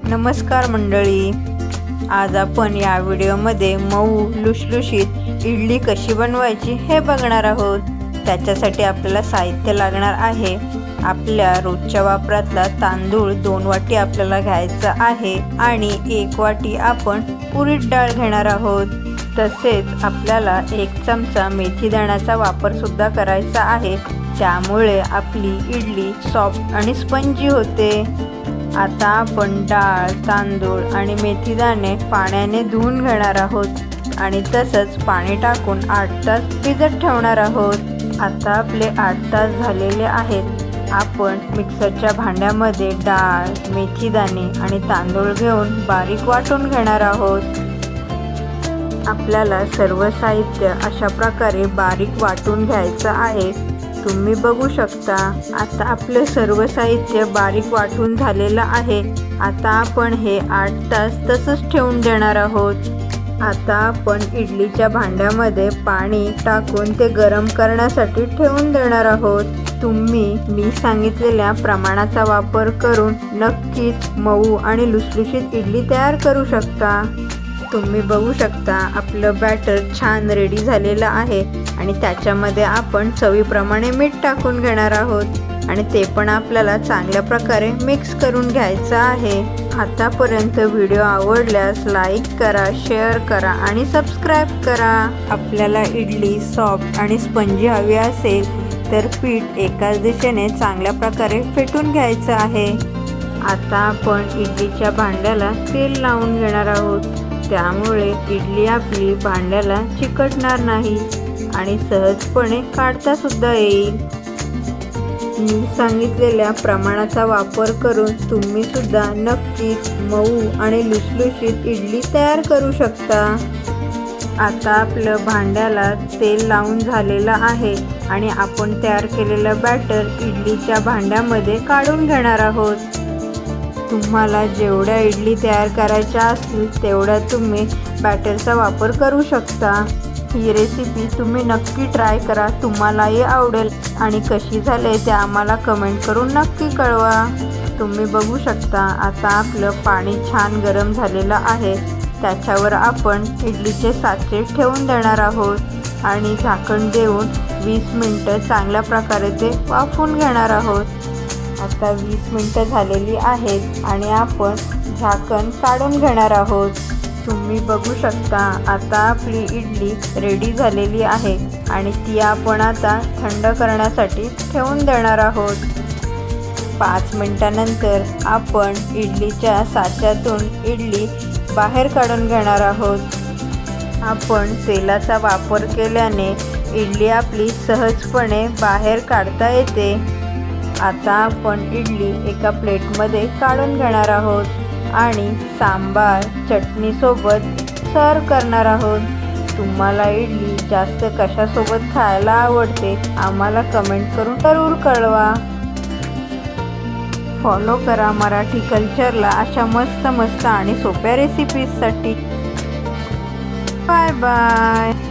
नमस्कार मंडळी, आज आपण या व्हिडिओमध्ये मऊ लुसलुशीत इडली कशी बनवायची हे बघणार आहोत। त्याच्यासाठी आपल्याला साहित्य लागणार आहे। आपल्या रोजच्या वापरातला तांदूळ 2 वाटी आपल्याला घ्यायचा आहे आणि 1 वाटी आपण उडीद डाळ घेणार आहोत। तसेच आपल्याला 1 चमचा मेथी दाण्याचा वापर सुद्धा करायचा आहे, त्यामुळे आपली इडली सॉफ्ट आणि स्पंजी होते। आता आपण डाळ, तांदूळ आणि मेथी दाणे पाण्याने धुवून घेणार आहोत आणि तसंच पाणी टाकून 8 तास भिजत ठेवणार आहोत। आता आपले 8 तास झालेले आहेत। आपण मिक्सरच्या भांड्यामध्ये डाळ, मेथी दाणे आणि तांदूळ घेऊन बारीक वाटून घेणार आहोत। आपल्याला सर्व साहित्य अशा प्रकारे बारीक वाटून घ्यायचं आहे। तुम्ही बघू शकता, आता आपले सर्व साहित्य बारीक वाटून झालेलं आहे। आता आपण हे 8 तास तसंच ठेवून देणार आहोत। आता आपण इडलीच्या भांड्यामध्ये पाणी टाकून ते गरम करण्यासाठी ठेवून देणार आहोत। तुम्ही मी सांगितलेल्या प्रमाणाचा वापर करून नक्कीच मऊ आणि लुसलुशीत इडली तयार करू शकता। तुम्ही बघू शकता, आपलं बॅटर छान रेडी झालेलं आहे आणि त्याच्यामध्ये आपण चवीप्रमाणे मीठ टाकून घेणार आहोत आणि ते पण आपल्याला चांगल्या प्रकारे मिक्स करून घ्यायचं आहे। आतापर्यंत व्हिडिओ आवडल्यास लाईक करा, शेअर करा आणि सबस्क्राईब करा। आपल्याला इडली सॉफ्ट आणि स्पंजी हवी असेल तर पीठ एकाच दिशेने चांगल्या प्रकारे फेटून घ्यायचं आहे। आता आपण इडलीच्या भांड्याला तेल लावून घेणार आहोत, त्यामुळे इडली आपली भांड्याला चिकटणार नाही आणि सहजपणे काढता सुद्धा येईल। मी सांगितलेल्या प्रमाणाचा वापर करून तुम्ही सुद्धा नक्कीच मऊ आणि लुसलुशीत इडली तयार करू शकता। आता आपलं भांड्याला तेल लावून झालेलं आहे आणि आपण तयार केलेलं बॅटर इडलीच्या भांड्यामध्ये काढून घेणार आहोत। तुम्हाला जेवढ्या इडली तयार करायच्या असतील तेवढ्या तुम्ही बॅटरचा वापर करू शकता। ही रेसिपी तुम्ही नक्की ट्राय करा, तुम्हालाही आवडेल आणि कशी झाले ते आम्हाला कमेंट करून नक्की कळवा। तुम्ही बघू शकता, आता आपलं पाणी छान गरम झालेलं आहे। त्याच्यावर आपण इडलीचे साचे ठेवून देणार आहोत आणि झाकण देऊन 20 मिनिटं चांगल्या प्रकारे ते वाफवून घेणार आहोत। आता 20 मिनिटं झालेली आहेत आणि आपण झाकण काढून घेणार आहोत। तुम्ही बघू शकता, आता आपली इडली रेडी झालेली आहे आणि ती आपण आता थंड करण्यासाठी ठेवून देणार आहोत। 5 मिनिटांनंतर आपण इडलीच्या साच्यातून इडली बाहेर काढून घेणार आहोत। आपण तेलाचा वापर केल्याने इडली आपली सहजपणे बाहेर काढता येते। आता आपण इडली एका प्लेटमध्ये काढून घेणार आहोत आणि सांबार चटणीसोबत सर्व करणार आहोत। तुम्हाला इडली जास्त कशासोबत खायला आवडते आम्हाला कमेंट करून जरूर कळवा। फॉलो करा मराठी कल्चरला अशा मस्त आणि सोप्या रेसिपीजसाठी। Bye bye.